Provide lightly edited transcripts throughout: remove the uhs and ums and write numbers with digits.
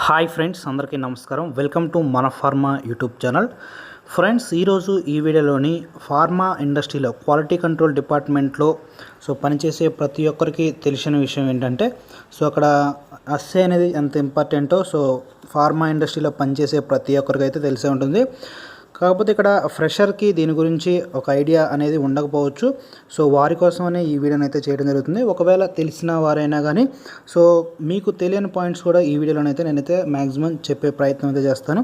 Hi friends, అందరికీ నమస్కారం. Welcome to మన ఫార్మా యూట్యూబ్ ఛానల్. ఫ్రెండ్స్, ఈరోజు ఈ వీడియోలోని ఫార్మా ఇండస్ట్రీలో క్వాలిటీ కంట్రోల్ డిపార్ట్మెంట్లో పనిచేసే ప్రతి ఒక్కరికి తెలిసిన విషయం ఏంటంటే అక్కడ అస్సే అనేది ఎంత ఇంపార్టెంటో ఫార్మా ఇండస్ట్రీలో పనిచేసే ప్రతి ఒక్కరికి అయితే తెలిసే ఉంటుంది. కాకపోతే ఇక్కడ ఫ్రెషర్కి దీని గురించి ఒక ఐడియా అనేది ఉండకపోవచ్చు. వారి కోసమనే ఈ వీడియోని అయితే చేయడం జరుగుతుంది. ఒకవేళ తెలిసిన వారైనా కానీ మీకు తెలియని పాయింట్స్ కూడా ఈ వీడియోలోనైతే నేనైతే మ్యాక్సిమం చెప్పే ప్రయత్నం అయితే చేస్తాను.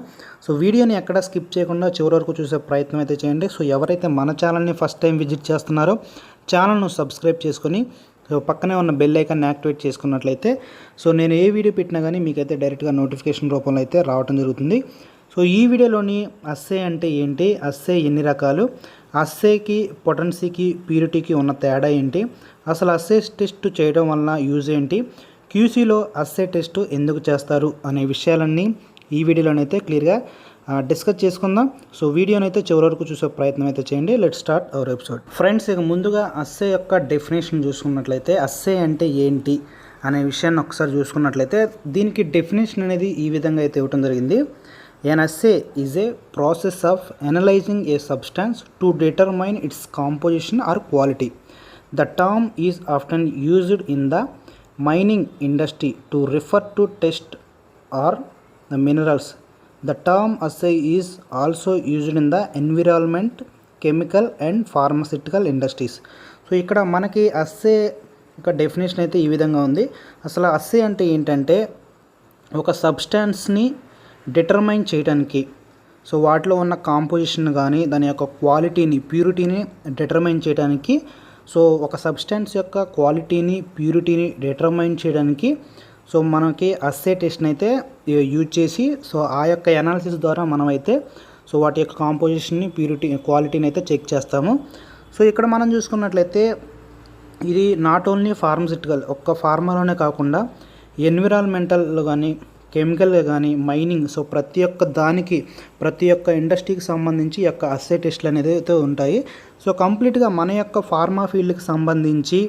వీడియోని ఎక్కడ స్కిప్ చేయకుండా చివరి వరకు చూసే ప్రయత్నం అయితే చేయండి. ఎవరైతే మన ఛానల్ని ఫస్ట్ టైం విజిట్ చేస్తున్నారో ఛానల్ను సబ్స్క్రైబ్ చేసుకొని పక్కనే ఉన్న బెల్ ఐకాన్ని యాక్టివేట్ చేసుకున్నట్లయితే నేను ఏ వీడియో పెట్టినా కానీ మీకైతే డైరెక్ట్గా నోటిఫికేషన్ రూపంలో అయితే రావడం జరుగుతుంది. ఈ వీడియోలోని అస్సే అంటే ఏంటి, అస్సే ఎన్ని రకాలు, అస్సేకి పొటెన్సీకి ప్యూరిటీకి ఉన్న తేడా ఏంటి, అసలు అస్సే టెస్ట్ చేయడం వలన యూజ్ ఏంటి, క్యూసీలో అస్సే టెస్ట్ ఎందుకు చేస్తారు అనే విషయాలన్నీ ఈ వీడియోలోనైతే క్లియర్గా డిస్కస్ చేసుకుందాం. వీడియోనైతే చివరి వరకు చూసే ప్రయత్నం అయితే చేయండి. Let start our episode. Friends, ఇక ముందుగా అస్సే యొక్క డెఫినేషన్ చూసుకున్నట్లయితే అస్సే అంటే ఏంటి అనే విషయాన్ని ఒకసారి చూసుకున్నట్లయితే దీనికి డెఫినేషన్ అనేది ఈ విధంగా అయితే ఇవ్వడం జరిగింది. An assay is a process of analyzing a substance to determine its composition or quality. The term is often used in the mining industry to refer to test or the minerals. The term assay is also used in the environment, chemical and pharmaceutical industries. ఇక్కడ మనకి assay యొక్క definition అయితే ఈ విధంగా ఉంది. అసలు assay అంటే ఏంటంటే ఒక సబ్స్టాన్స్ని డిటర్మైన్ చేయడానికి వాటిలో ఉన్న కాంపోజిషన్ కానీ దాని యొక్క క్వాలిటీని ప్యూరిటీని డిటర్మైన్ చేయడానికి ఒక సబ్స్టాన్స్ యొక్క క్వాలిటీని ప్యూరిటీని డిటర్మైన్ చేయడానికి మనకి అస్సే టెస్ట్ని అయితే యూజ్ చేసి ఆ యొక్క అనాలిసిస్ ద్వారా మనమైతే వాటి యొక్క కాంపోజిషన్ని ప్యూరిటీ క్వాలిటీని అయితే చెక్ చేస్తాము. ఇక్కడ మనం చూసుకున్నట్లయితే ఇది నాట్ ఓన్లీ ఫార్మసిటికల్ ఒక్క ఫార్మాలోనే కాకుండా ఎన్విరాన్మెంటల్లో కానీ కెమికల్గా కానీ మైనింగ్ ప్రతి ఒక్క దానికి ప్రతి ఒక్క ఇండస్ట్రీకి సంబంధించి యొక్క అస్సే టెస్ట్లు అనేది అయితే ఉంటాయి. కంప్లీట్గా మన యొక్క ఫార్మా ఫీల్డ్కి సంబంధించి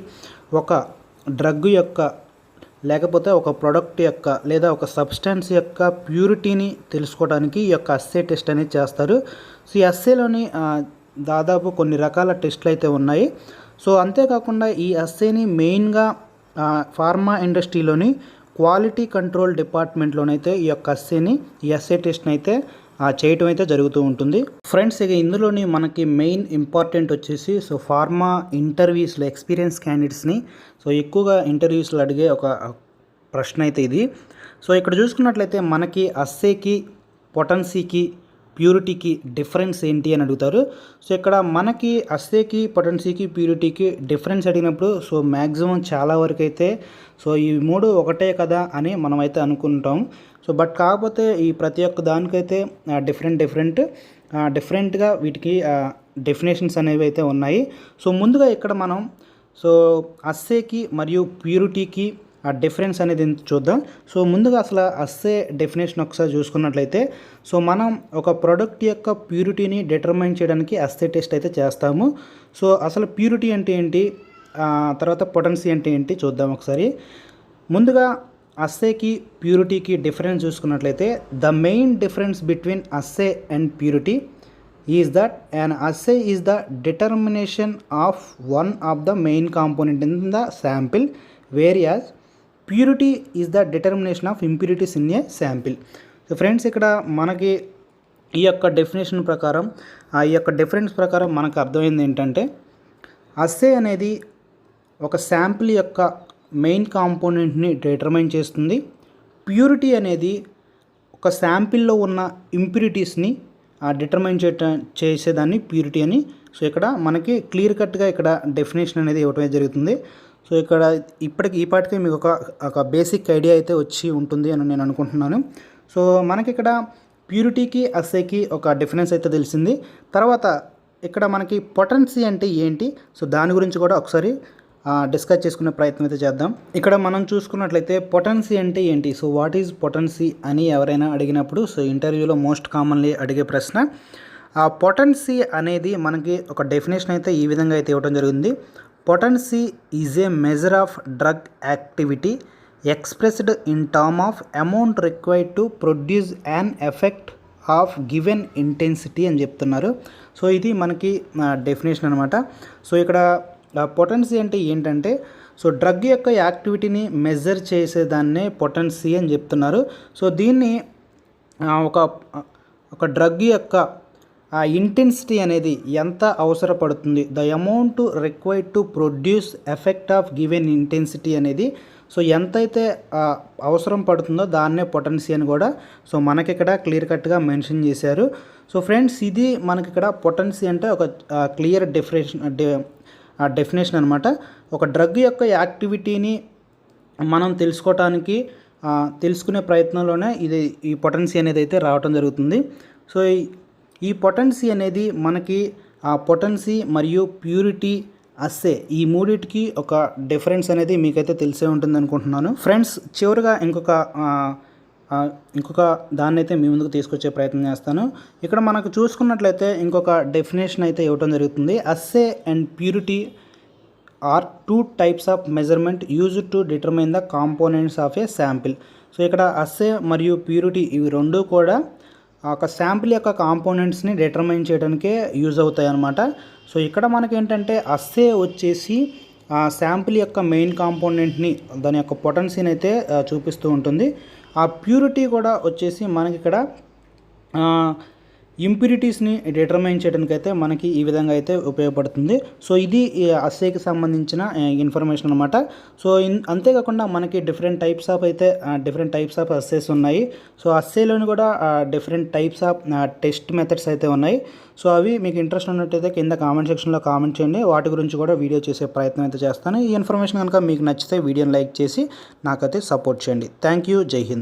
ఒక డ్రగ్ యొక్క లేకపోతే ఒక ప్రోడక్ట్ యొక్క లేదా ఒక సబ్స్టాన్స్ యొక్క ప్యూరిటీని తెలుసుకోవడానికి ఈ యొక్క అస్సే టెస్ట్ అనేది చేస్తారు. ఈ అస్సేలోని దాదాపు కొన్ని రకాల టెస్ట్లు అయితే ఉన్నాయి. అంతేకాకుండా ఈ అస్సేని మెయిన్గా ఫార్మా ఇండస్ట్రీలోని క్వాలిటీ కంట్రోల్ డిపార్ట్మెంట్లోనైతే ఈ యొక్క అస్సే టెస్ట్ని అయితే చేయటం అయితే జరుగుతూ ఉంటుంది. ఫ్రెండ్స్, ఇక ఇందులోని మనకి మెయిన్ ఇంపార్టెంట్ వచ్చేసి ఫార్మా ఇంటర్వ్యూస్లో ఎక్స్పీరియన్స్ క్యాండిడేట్స్ని ఎక్కువగా ఇంటర్వ్యూస్లో అడిగే ఒక ప్రశ్న అయితే ఇది. ఇక్కడ చూసుకున్నట్లయితే మనకి అస్సేకి పొటెన్సీకి ప్యూరిటీకి డిఫరెన్స్ ఏంటి అని అడుగుతారు. ఇక్కడ మనకి అస్సేకి పొటెన్సీకి ప్యూరిటీకి డిఫరెన్స్ అడిగినప్పుడు మ్యాక్సిమం చాలా వరకు అయితే ఈ మూడు ఒకటే కదా అని మనమైతే అనుకుంటాం. బట్ కాకపోతే ఈ ప్రతి ఒక్క దానికైతే డిఫరెంట్గా వీటికి డెఫినేషన్స్ అనేవి అయితే ఉన్నాయి. ముందుగా ఇక్కడ మనం అస్సేకి మరియు ప్యూరిటీకి ఆ డిఫరెన్స్ అనేది చూద్దాం. ముందుగా అసలు అస్సే డెఫినేషన్ ఒకసారి చూసుకున్నట్లయితే మనం ఒక ప్రోడక్ట్ యొక్క ప్యూరిటీని డిటర్మైన్ చేయడానికి అస్సే టెస్ట్ అయితే చేస్తాము. అసలు ప్యూరిటీ అంటే ఏంటి, తర్వాత పొటెన్సీ అంటే ఏంటి చూద్దాం ఒకసారి. ముందుగా అస్సేకి ప్యూరిటీకి డిఫరెన్స్ చూసుకున్నట్లయితే the main difference between assay and purity is that an assay is the determination of one of the main component in the sample, whereas purity is the determination of impurities in a sample. Friends, ఇక్కడ మనకి ఈ యొక్క definition ప్రకారం ఈ యొక్క difference ప్రకారం మనకు అర్థమైంది ఏంటంటే అస్సే అనేది ఒక శాంపిల్ యొక్క మెయిన్ కాంపోనెంట్ని డిటర్మైన్ చేస్తుంది. ప్యూరిటీ అనేది ఒక శాంపిల్లో ఉన్న ఇంప్యూరిటీస్ని డిటర్మైన్ చేసేదాన్ని ప్యూరిటీ అని ఇక్కడ మనకి క్లియర్ కట్గా ఇక్కడ డెఫినేషన్ అనేది ఇవ్వటమే జరుగుతుంది. ఇక్కడ ఈ పాటికి మీకు ఒక బేసిక్ ఐడియా అయితే వచ్చి ఉంటుంది అని నేను అనుకుంటున్నాను. మనకి ఇక్కడ ప్యూరిటీకి అస్సేకి ఒక డిఫరెన్స్ అయితే తెలిసింది. తర్వాత ఇక్కడ మనకి పొటెన్సీ అంటే ఏంటి, దాని గురించి కూడా ఒకసారి డిస్కస్ చేసుకునే ప్రయత్నం అయితే చేద్దాం. ఇక్కడ మనం చూసుకున్నట్లయితే పొటెన్సీ అంటే ఏంటి, వాట్ ఈజ్ పొటెన్సీ అని ఎవరైనా అడిగినప్పుడు ఇంటర్వ్యూలో మోస్ట్ కామన్లీ అడిగే ప్రశ్న. ఆ పొటెన్సీ అనేది మనకి ఒక డెఫినేషన్ అయితే ఈ విధంగా అయితే ఇవ్వడం జరిగింది. Potency is a measure of drug activity expressed in term of amount required to produce an effect of given intensity అని చెప్తున్నారు. సో ఇది మనకి డెఫినేషన్ అనమాట. సో ఇక్కడ పొటెన్సీ అంటే ఏంటంటే సో డ్రగ్ యొక్క యాక్టివిటీని మెజర్ చేసేదాన్నే పొటెన్సీ అని చెప్తున్నారు. సో దీన్ని ఒక డ్రగ్ యొక్క ఇంటెన్సిటీ అనేది ఎంత అవసరపడుతుంది, the amount required to produce effect of given intensity అనేది సో ఎంతైతే అవసరం పడుతుందో దాన్నే పొటెన్సీ అని కూడా సో మనకి ఇక్కడ క్లియర్ కట్గా మెన్షన్ చేశారు. సో ఫ్రెండ్స్, ఇది మనకి ఇక్కడ పొటెన్సీ అంటే ఒక క్లియర్ డెఫినేషన్ అనమాట. ఒక డ్రగ్ యొక్క యాక్టివిటీని మనం తెలుసుకునే ప్రయత్నంలోనే ఈ పొటెన్సీ అనేది అయితే రావటం జరుగుతుంది. సో ఈ పొటెన్సీ అనేది మనకి పొటెన్సీ మరియు ప్యూరిటీ అస్సే ఈ మూడింటికి ఒక డిఫరెన్స్ అనేది మీకైతే తెలిసే ఉంటుంది అనుకుంటున్నాను. ఫ్రెండ్స్, చివరిగా ఇంకొక దాన్ని అయితే మీ ముందుకు తీసుకొచ్చే ప్రయత్నం చేస్తాను. ఇక్కడ మనకు చూసుకున్నట్లయితే ఇంకొక డెఫినేషన్ అయితే ఇవ్వడం జరుగుతుంది. Assay and purity are 2 types of measurement used to determine the components of a sample. So ఇక్కడ అస్సే మరియు ప్యూరిటీ ఇవి రెండు కూడా ఒక శాంపిల్ యొక్క కాంపోనెంట్స్ని డిటర్మైన్ చేయడానికే యూజ్ అవుతాయి అన్నమాట. సో ఇక్కడ మనకి ఏంటంటే అస్సే వచ్చేసి ఆ శాంపిల్ యొక్క మెయిన్ కాంపోనెంట్ని దాని యొక్క పొటెన్సీని అయితే చూపిస్తూ ఉంటుంది. ఆ ప్యూరిటీ కూడా వచ్చేసి మనకి ఇక్కడ ఇంప్యూరిటీస్ని డిటర్మైన్ చేయడానికి అయితే మనకి ఈ విధంగా అయితే ఉపయోగపడుతుంది. సో ఇది అస్సేకి సంబంధించిన ఇన్ఫర్మేషన్ అనమాట. సో అంతేకాకుండా మనకి డిఫరెంట్ టైప్స్ ఆఫ్ అస్సేస్ ఉన్నాయి. సో అస్సేలోని కూడా different types of test methods అయితే ఉన్నాయి. సో అవి మీకు ఇంట్రెస్ట్ ఉన్నట్టయితే కింద కామెంట్ సెక్షన్లో కామెంట్ చేయండి. వాటి గురించి కూడా వీడియో చేసే ప్రయత్నం అయితే చేస్తాను. ఈ ఇన్ఫర్మేషన్ కనుక మీకు నచ్చితే వీడియోని లైక్ చేసి నాకైతే సపోర్ట్ చేయండి. Thank you. జై హింద్.